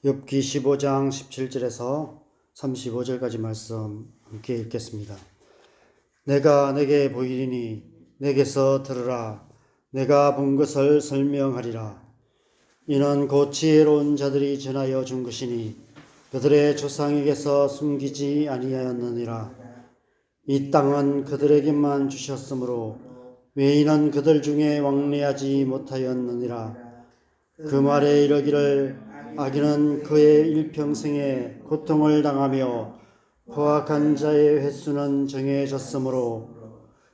욥기 15장 17절에서 35절까지 말씀 함께 읽겠습니다. 내가 내게 보이리니 내게서 들으라. 내가 본 것을 설명하리라. 이는 곧 지혜로운 자들이 전하여 준 것이니 그들의 조상에게서 숨기지 아니하였느니라. 이 땅은 그들에게만 주셨으므로 외인은 그들 중에 왕래하지 못하였느니라. 그 말에 이르기를 악인은 그의 일평생에 고통을 당하며 포악한 자의 횟수는 정해졌으므로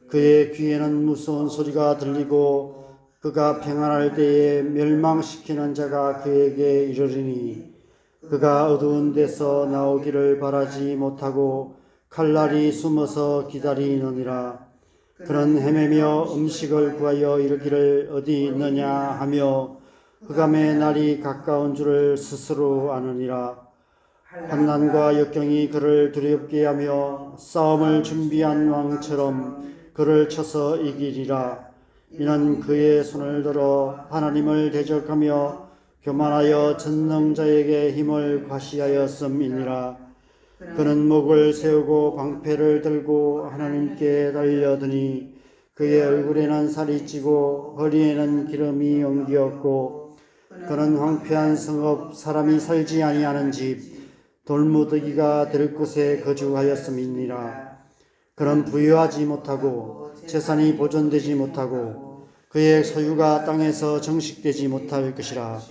그의 귀에는 무서운 소리가 들리고 그가 평안할 때에 멸망시키는 자가 그에게 이르리니 그가 어두운 데서 나오기를 바라지 못하고 칼날이 숨어서 기다리느니라. 그는 헤매며 음식을 구하여 이르기를 어디 있느냐 하며 흑암의 날이 가까운 줄을 스스로 아느니라. 환난과 역경이 그를 두렵게 하며 싸움을 준비한 왕처럼 그를 쳐서 이기리라. 이는 그의 손을 들어 하나님을 대적하며 교만하여 전능자에게 힘을 과시하였음이니라. 그는 목을 세우고 방패를 들고 하나님께 달려드니 그의 얼굴에는 살이 찌고 허리에는 기름이 엉기었고 그는 황폐한 성읍 사람이 살지 아니하는 집 돌무더기가 될 곳에 거주하였음이니라. 그는 부유하지 못하고 재산이 보존되지 못하고 그의 소유가 땅에서 정식되지 못할 것이라.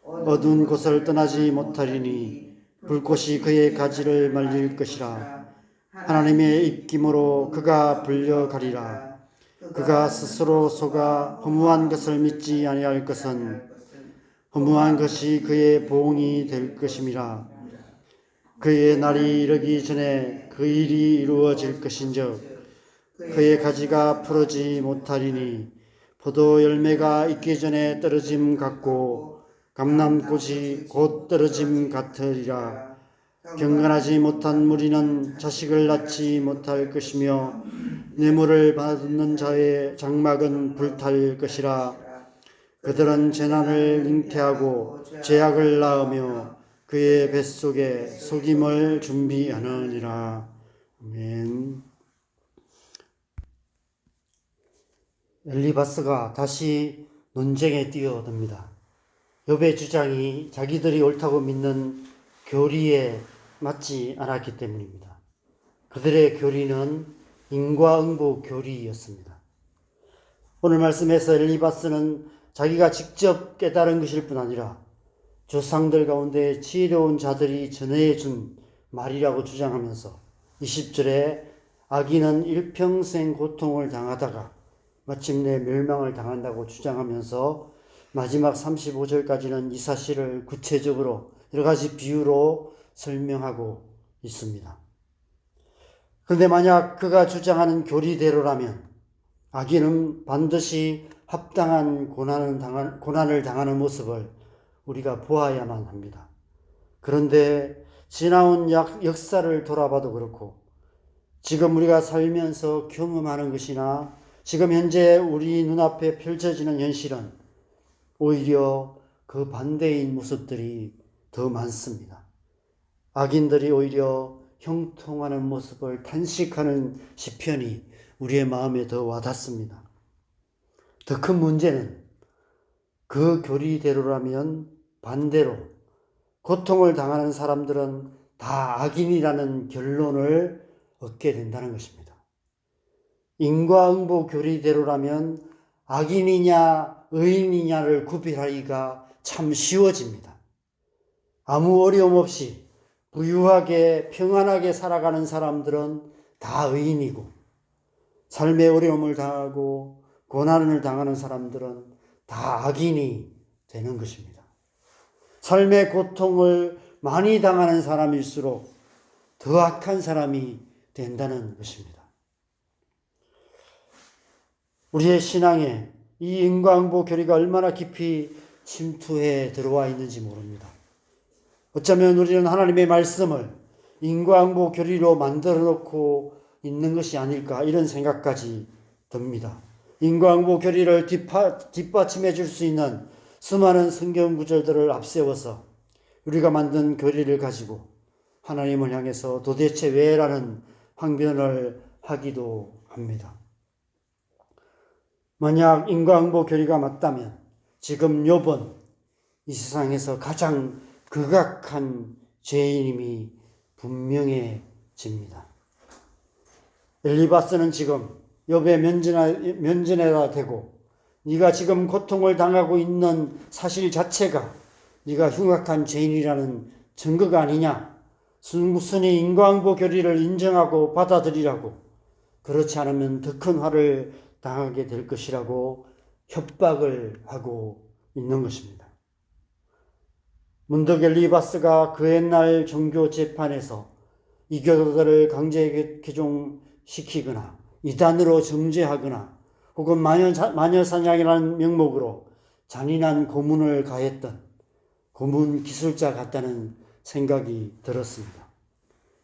어두운 곳을 떠나지 못하리니 불꽃이 그의 가지를 말릴 것이라. 하나님의 입김으로 그가 불려가리라. 그가 스스로 속아 허무한 것을 믿지 아니할 것은 허무한 것이 그의 보응이 될 것임이라. 그의 날이 이르기 전에 그 일이 이루어질 것인즉 그의 가지가 풀어지 못하리니 포도 열매가 익기 전에 떨어짐 같고 감람꽃이 곧 떨어짐 같으리라. 경건하지 못한 무리는 자식을 낳지 못할 것이며 뇌물을 받는 자의 장막은 불탈 것이라. 그들은 재난을 잉태하고 죄악을 낳으며 그의 뱃속에 속임을 준비하느니라. 아멘. 엘리바스가 다시 논쟁에 뛰어듭니다. 욥의 주장이 자기들이 옳다고 믿는 교리에 맞지 않았기 때문입니다. 그들의 교리는 인과응보 교리였습니다. 오늘 말씀에서 엘리바스는 자기가 직접 깨달은 것일 뿐 아니라 조상들 가운데 지혜로운 자들이 전해준 말이라고 주장하면서 20절에 악인은 일평생 고통을 당하다가 마침내 멸망을 당한다고 주장하면서 마지막 35절까지는 이 사실을 구체적으로 여러 가지 비유로 설명하고 있습니다. 그런데 만약 그가 주장하는 교리대로라면 악인은 반드시 합당한 고난을 당하는 모습을 우리가 보아야만 합니다. 그런데 지나온 역사를 돌아봐도 그렇고 지금 우리가 살면서 경험하는 것이나 지금 현재 우리 눈앞에 펼쳐지는 현실은 오히려 그 반대인 모습들이 더 많습니다. 악인들이 오히려 형통하는 모습을 탄식하는 시편이 우리의 마음에 더 와닿습니다. 더 큰 문제는 그 교리대로라면 반대로 고통을 당하는 사람들은 다 악인이라는 결론을 얻게 된다는 것입니다. 인과응보 교리대로라면 악인이냐 의인이냐를 구별하기가 참 쉬워집니다. 아무 어려움 없이 부유하게 평안하게 살아가는 사람들은 다 의인이고 삶의 어려움을 당하고 고난을 당하는 사람들은 다 악인이 되는 것입니다. 삶의 고통을 많이 당하는 사람일수록 더 악한 사람이 된다는 것입니다. 우리의 신앙에 이 인과응보 교리가 얼마나 깊이 침투해 들어와 있는지 모릅니다. 어쩌면 우리는 하나님의 말씀을 인과응보 교리로 만들어 놓고 있는 것이 아닐까 이런 생각까지 듭니다. 인과응보 교리를 뒷받침해 줄 수 있는 수많은 성경 구절들을 앞세워서 우리가 만든 교리를 가지고 하나님을 향해서 도대체 왜라는 항변을 하기도 합니다. 만약 인과응보 교리가 맞다면 지금 욥은 이 세상에서 가장 극악한 죄인임이 분명해집니다. 엘리바스는 지금 욥의 면전에다 대고 네가 지금 고통을 당하고 있는 사실 자체가 네가 흉악한 죄인이라는 증거가 아니냐? 순순히 인과응보 교리를 인정하고 받아들이라고. 그렇지 않으면 더 큰 화를 당하게 될 것이라고 협박을 하고 있는 것입니다. 문득 엘리바스가 그 옛날 종교 재판에서 이 교도들을 강제 개종시키거나 이단으로 정죄하거나 혹은 마녀 사냥이라는 명목으로 잔인한 고문을 가했던 고문 기술자 같다는 생각이 들었습니다.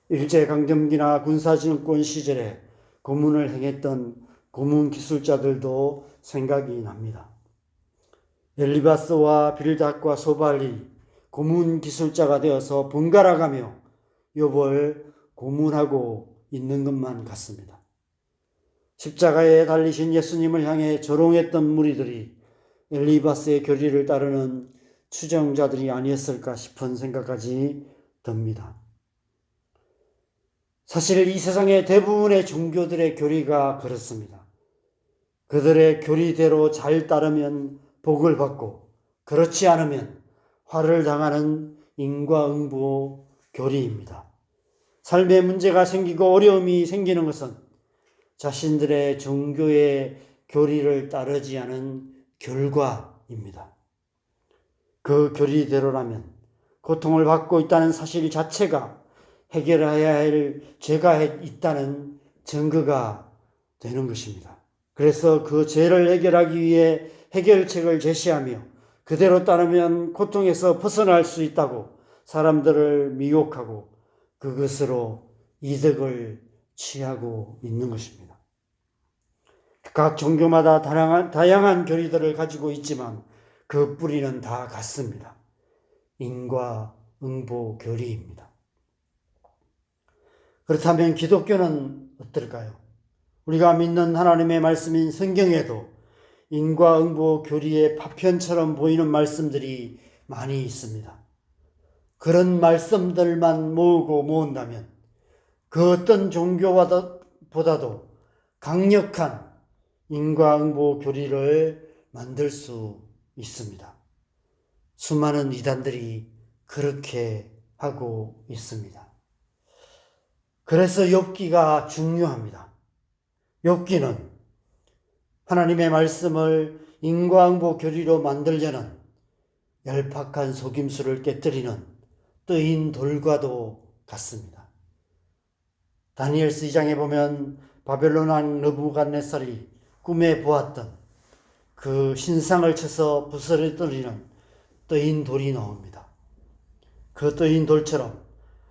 일제강점기나 군사정권 시절에 고문을 행했던 고문 기술자들도 생각이 납니다. 엘리바스와 빌닷과 소발이 고문 기술자가 되어서 번갈아가며 욥을 고문하고 있는 것만 같습니다. 십자가에 달리신 예수님을 향해 조롱했던 무리들이 엘리바스의 교리를 따르는 추정자들이 아니었을까 싶은 생각까지 듭니다. 사실 이 세상의 대부분의 종교들의 교리가 그렇습니다. 그들의 교리대로 잘 따르면 복을 받고 그렇지 않으면 화를 당하는 인과응보 교리입니다. 삶에 문제가 생기고 어려움이 생기는 것은 자신들의 종교의 교리를 따르지 않은 결과입니다. 그 교리대로라면 고통을 받고 있다는 사실 자체가 해결해야 할 죄가 있다는 증거가 되는 것입니다. 그래서 그 죄를 해결하기 위해 해결책을 제시하며 그대로 따르면 고통에서 벗어날 수 있다고 사람들을 미혹하고 그것으로 이득을 취하고 있는 것입니다. 각 종교마다 다양한 교리들을 가지고 있지만 그 뿌리는 다 같습니다. 인과응보 교리입니다. 그렇다면 기독교는 어떨까요? 우리가 믿는 하나님의 말씀인 성경에도 인과응보 교리의 파편처럼 보이는 말씀들이 많이 있습니다. 그런 말씀들만 모은다면 그 어떤 종교보다도 강력한 인과응보 교리를 만들 수 있습니다. 수많은 이단들이 그렇게 하고 있습니다. 그래서 욥기가 중요합니다. 욥기는 하나님의 말씀을 인과응보 교리로 만들려는 얄팍한 속임수를 깨뜨리는 뜨인 돌과도 같습니다. 다니엘서 2장에 보면 바벨론 왕 느부갓네살이 꿈에 보았던 그 신상을 쳐서 부스러뜨리는 뜨인 돌이 나옵니다. 그 뜨인 돌처럼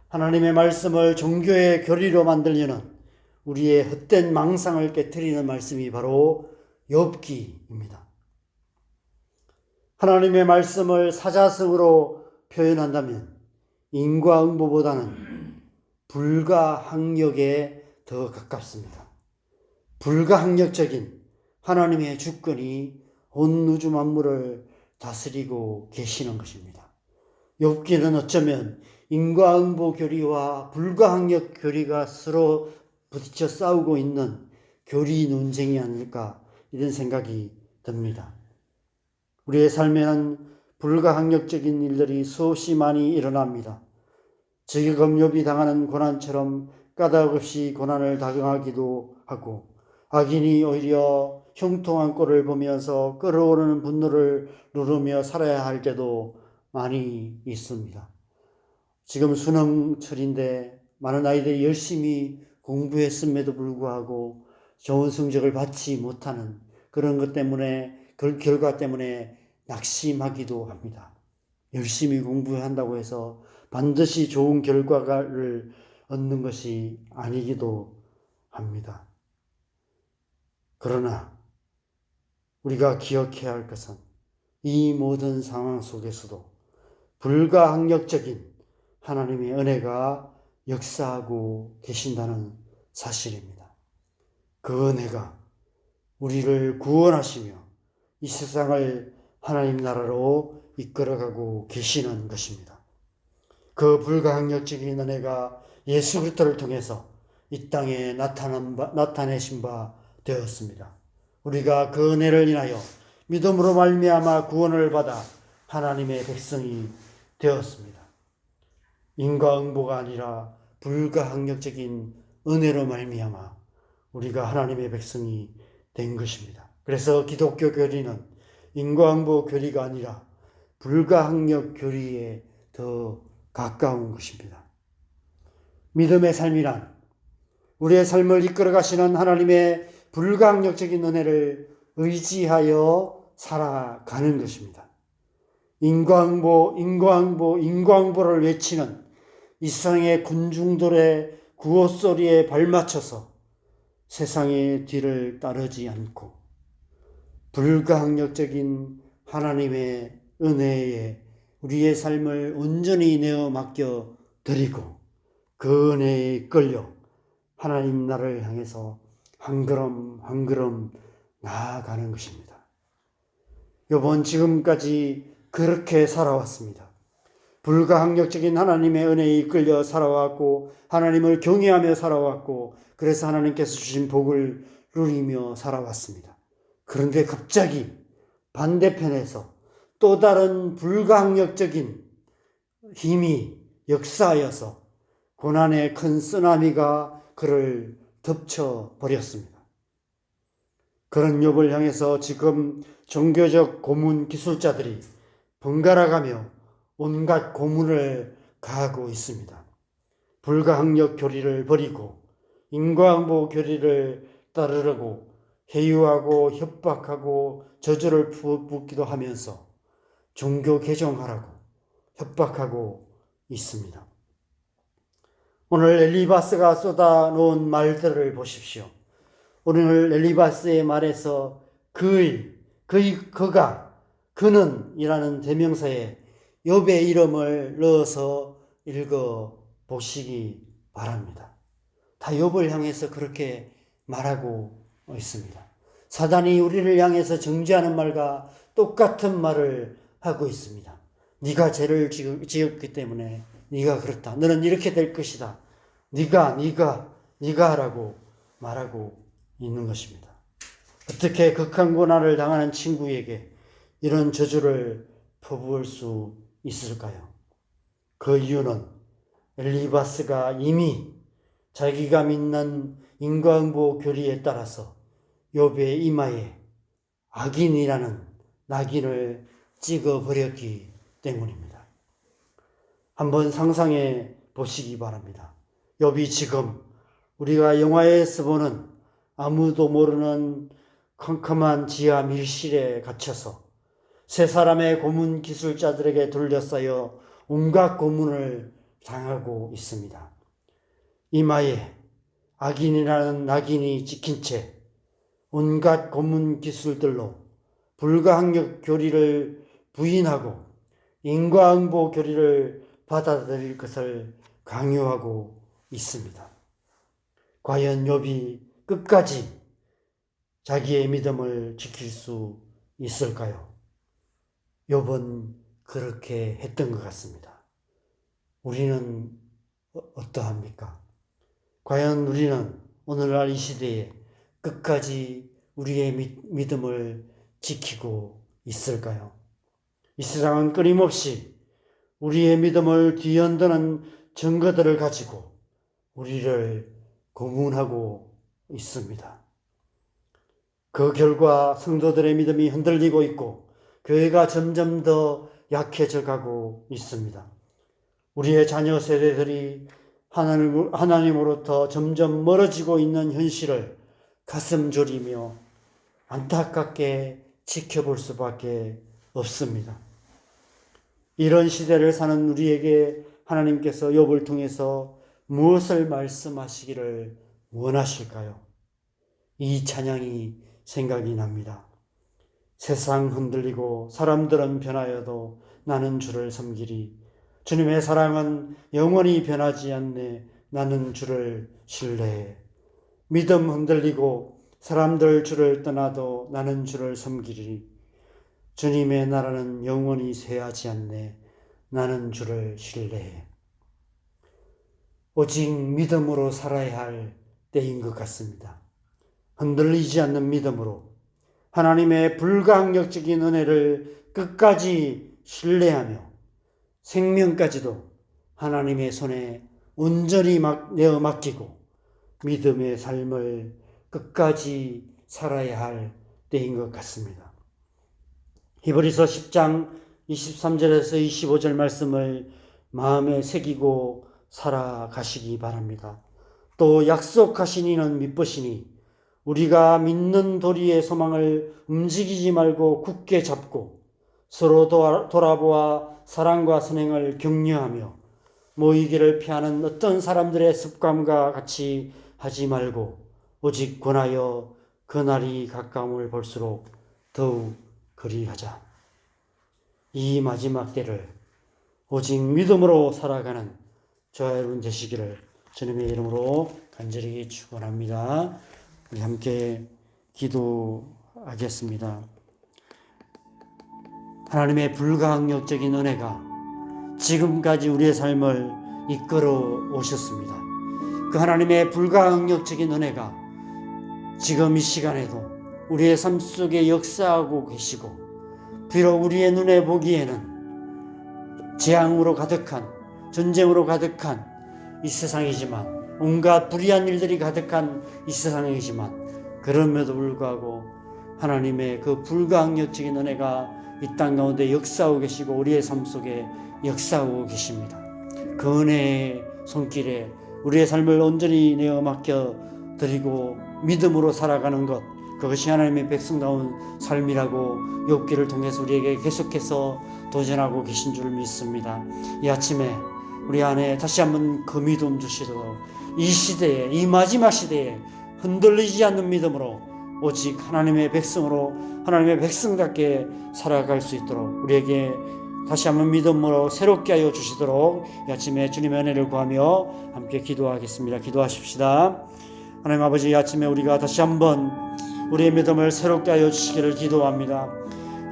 하나님의 말씀을 종교의 교리로 만들려는 우리의 헛된 망상을 깨뜨리는 말씀이 바로 욥기입니다. 하나님의 말씀을 사자성어로 표현한다면 인과응보보다는 불가항력에 더 가깝습니다. 불가항력적인 하나님의 주권이 온 우주 만물을 다스리고 계시는 것입니다. 욥기는 어쩌면 인과응보 교리와 불가항력 교리가 서로 부딪혀 싸우고 있는 교리 논쟁이 아닐까 이런 생각이 듭니다. 우리의 삶에는 불가항력적인 일들이 수없이 많이 일어납니다. 지금 욥이 당하는 고난처럼 까닭없이 고난을 당하기도 하고 악인이 오히려 형통한 꼴을 보면서 끓어오르는 분노를 누르며 살아야 할 때도 많이 있습니다. 지금 수능철인데 많은 아이들이 열심히 공부했음에도 불구하고 좋은 성적을 받지 못하는 그런 것 때문에 그 결과 때문에 낙심하기도 합니다. 열심히 공부한다고 해서 반드시 좋은 결과를 얻는 것이 아니기도 합니다. 그러나 우리가 기억해야 할 것은 이 모든 상황 속에서도 불가항력적인 하나님의 은혜가 역사하고 계신다는 사실입니다. 그 은혜가 우리를 구원하시며 이 세상을 하나님 나라로 이끌어가고 계시는 것입니다. 그 불가항력적인 은혜가 예수 그리스도를 통해서 이 땅에 나타내신 바 되었습니다. 우리가 그 은혜를 인하여 믿음으로 말미암아 구원을 받아 하나님의 백성이 되었습니다. 인과응보가 아니라 불가항력적인 은혜로 말미암아 우리가 하나님의 백성이 된 것입니다. 그래서 기독교 교리는 인과응보 교리가 아니라 불가항력 교리에 더 가까운 것입니다. 믿음의 삶이란 우리의 삶을 이끌어 가시는 하나님의 불가항력적인 은혜를 의지하여 살아가는 것입니다. 인과응보를 외치는 이 세상의 군중들의 구호 소리에 발맞춰서 세상의 뒤를 따르지 않고 불가항력적인 하나님의 은혜에 우리의 삶을 온전히 내어 맡겨 드리고 그 은혜에 끌려 하나님 나라를 향해서 한 걸음 한 걸음 나아가는 것입니다. 요번 지금까지 그렇게 살아왔습니다. 불가항력적인 하나님의 은혜에 이끌려 살아왔고 하나님을 경외하며 살아왔고 그래서 하나님께서 주신 복을 누리며 살아왔습니다. 그런데 갑자기 반대편에서 또 다른 불가항력적인 힘이 역사하여서 고난의 큰 쓰나미가 그를 덮쳐버렸습니다. 그런 욥을 향해서 지금 종교적 고문 기술자들이 번갈아가며 온갖 고문을 가하고 있습니다. 불가항력 교리를 버리고 인과응보 교리를 따르려고 회유하고 협박하고 저주를 붓기도 하면서 종교 개종하라고 협박하고 있습니다. 오늘 엘리바스가 쏟아놓은 말들을 보십시오. 오늘 엘리바스의 말에서 그는 이라는 대명사에 욥의 이름을 넣어서 읽어보시기 바랍니다. 다 욥을 향해서 그렇게 말하고 있습니다. 사단이 우리를 향해서 정죄하는 말과 똑같은 말을 하고 있습니다. 네가 죄를 지었기 때문에 네가 그렇다. 너는 이렇게 될 것이다. 네가 하라고 말하고 있는 것입니다. 어떻게 극한 고난을 당하는 친구에게 이런 저주를 퍼부을 수 있을까요? 그 이유는 엘리바스가 이미 자기가 믿는 인과응보 교리에 따라서 욥의 이마에 악인이라는 낙인을 찍어버렸기 때문입니다. 한번 상상해 보시기 바랍니다. 욥이 지금 우리가 영화에서 보는 아무도 모르는 컴컴한 지하 밀실에 갇혀서 세 사람의 고문 기술자들에게 둘러싸여 온갖 고문을 당하고 있습니다. 이마에 악인이라는 낙인이 찍힌 채 온갖 고문 기술들로 불가항력 교리를 부인하고 인과응보 교리를 받아들일 것을 강요하고 있습니다. 과연 욥이 끝까지 자기의 믿음을 지킬 수 있을까요? 욥은 그렇게 했던 것 같습니다. 우리는 어떠합니까? 과연 우리는 오늘날 이 시대에 끝까지 우리의 믿음을 지키고 있을까요? 이 세상은 끊임없이 우리의 믿음을 뒤흔드는 증거들을 가지고 우리를 고문하고 있습니다. 그 결과 성도들의 믿음이 흔들리고 있고 교회가 점점 더 약해져 가고 있습니다. 우리의 자녀 세대들이 하나님으로부터 점점 멀어지고 있는 현실을 가슴 졸이며 안타깝게 지켜볼 수밖에 없습니다. 이런 시대를 사는 우리에게 하나님께서 욥을 통해서 무엇을 말씀하시기를 원하실까요? 이 찬양이 생각이 납니다. 세상 흔들리고 사람들은 변하여도 나는 주를 섬기리. 주님의 사랑은 영원히 변하지 않네. 나는 주를 신뢰해. 믿음 흔들리고 사람들 주를 떠나도 나는 주를 섬기리. 주님의 나라는 영원히 쇠하지 않네. 나는 주를 신뢰해. 오직 믿음으로 살아야 할 때인 것 같습니다. 흔들리지 않는 믿음으로 하나님의 불가항력적인 은혜를 끝까지 신뢰하며 생명까지도 하나님의 손에 온전히 내어 맡기고 믿음의 삶을 끝까지 살아야 할 때인 것 같습니다. 히브리서 10장 23절에서 25절 말씀을 마음에 새기고 살아가시기 바랍니다. 또 약속하신 이는 믿으시니 우리가 믿는 도리의 소망을 움직이지 말고 굳게 잡고 서로 돌아보아 사랑과 선행을 격려하며 모이기를 피하는 어떤 사람들의 습관과 같이 하지 말고 오직 권하여 그날이 가까움을 볼수록 더욱 그리하자. 이 마지막 때를 오직 믿음으로 살아가는 저와 여러분 되시기를 주님의 이름으로 간절히 축원합니다. 우리 함께 기도하겠습니다. 하나님의 불가항력적인 은혜가 지금까지 우리의 삶을 이끌어 오셨습니다. 그 하나님의 불가항력적인 은혜가 지금 이 시간에도 우리의 삶 속에 역사하고 계시고, 비록 우리의 눈에 보기에는 재앙으로 가득한, 전쟁으로 가득한 이 세상이지만, 온갖 불의한 일들이 가득한 이 세상이지만, 그럼에도 불구하고 하나님의 그 불가항력적인 은혜가 이 땅 가운데 역사하고 계시고 우리의 삶 속에 역사하고 계십니다. 그 은혜의 손길에 우리의 삶을 온전히 내어 맡겨 드리고 믿음으로 살아가는 것, 그것이 하나님의 백성다운 삶이라고 욥기를 통해서 우리에게 계속해서 도전하고 계신 줄 믿습니다. 이 아침에 우리 안에 다시 한번 그 믿음 주시도록, 이 시대에, 이 마지막 시대에 흔들리지 않는 믿음으로 오직 하나님의 백성으로, 하나님의 백성답게 살아갈 수 있도록 우리에게 다시 한번 믿음으로 새롭게 하여 주시도록 이 아침에 주님의 은혜를 구하며 함께 기도하겠습니다. 기도하십시다. 하나님 아버지, 이 아침에 우리가 다시 한번 우리의 믿음을 새롭게 하여 주시기를 기도합니다.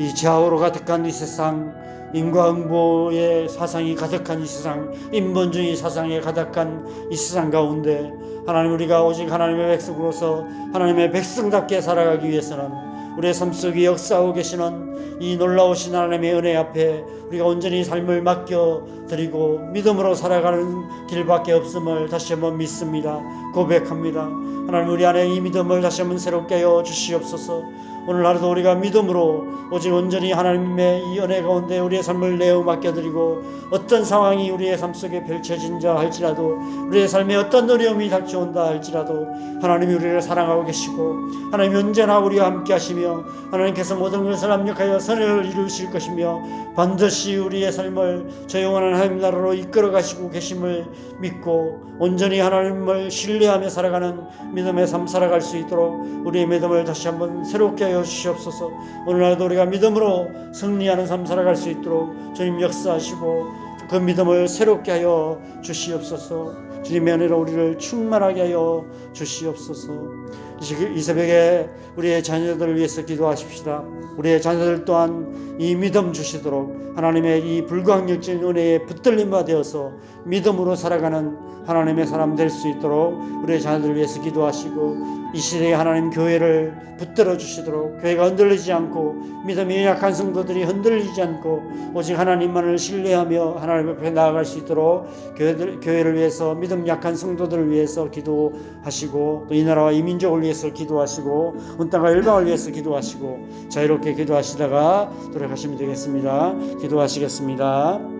이 좌우로 가득한 이 세상, 인과응보의 사상이 가득한 이 세상, 인본주의 사상에 가득한 이 세상 가운데 하나님, 우리가 오직 하나님의 백성으로서 하나님의 백성답게 살아가기 위해서는 우리의 삶 속에 역사하고 계시는 이 놀라우신 하나님의 은혜 앞에 우리가 온전히 삶을 맡겨드리고 믿음으로 살아가는 길밖에 없음을 다시 한번 믿습니다. 고백합니다. 하나님, 우리 안에 이 믿음을 다시 한번 새롭게 하여 주시옵소서. 오늘 하루도 우리가 믿음으로 오직 온전히 하나님의 이 은혜 가운데 우리의 삶을 내어 맡겨드리고, 어떤 상황이 우리의 삶 속에 펼쳐진다 할지라도, 우리의 삶에 어떤 어려움이 닥쳐온다 할지라도 하나님이 우리를 사랑하고 계시고 하나님이 언제나 우리와 함께 하시며 하나님께서 모든 것을 합력하여 선을 이루실 것이며 반드시 우리의 삶을 저 영원한 하나님 나라로 이끌어 가시고 계심을 믿고 온전히 하나님을 신뢰하며 살아가는 믿음의 삶 살아갈 수 있도록 우리의 믿음을 다시 한번 새롭게 하여 주시옵소서. 오늘날도 우리가 믿음으로 승리하는 삶 살아갈 수 있도록 주님 역사하시고 그 믿음을 새롭게 하여 주시옵소서. 주님의 은혜로 우리를 충만하게 하여 주시옵소서. 이 새벽에 우리의 자녀들을 위해서 기도하십시다. 우리의 자녀들 또한 이 믿음 주시도록 하나님의 이 불가항력적인 은혜에 붙들림바 되어서 믿음으로 살아가는 하나님의 사람 될 수 있도록 우리의 자녀들을 위해서 기도하시고, 이 시대에 하나님 교회를 붙들어 주시도록, 교회가 흔들리지 않고 믿음이 약한 성도들이 흔들리지 않고 오직 하나님만을 신뢰하며 하나님 앞에 나아갈 수 있도록 교회를 위해서, 믿음 약한 성도들을 위해서 기도하시고, 또 이 나라와 이 민족을 위해서 기도하시고, 온 땅과 열방을 위해서 기도하시고, 자유롭게 기도하시다가 돌아가시면 되겠습니다. 기도하시겠습니다.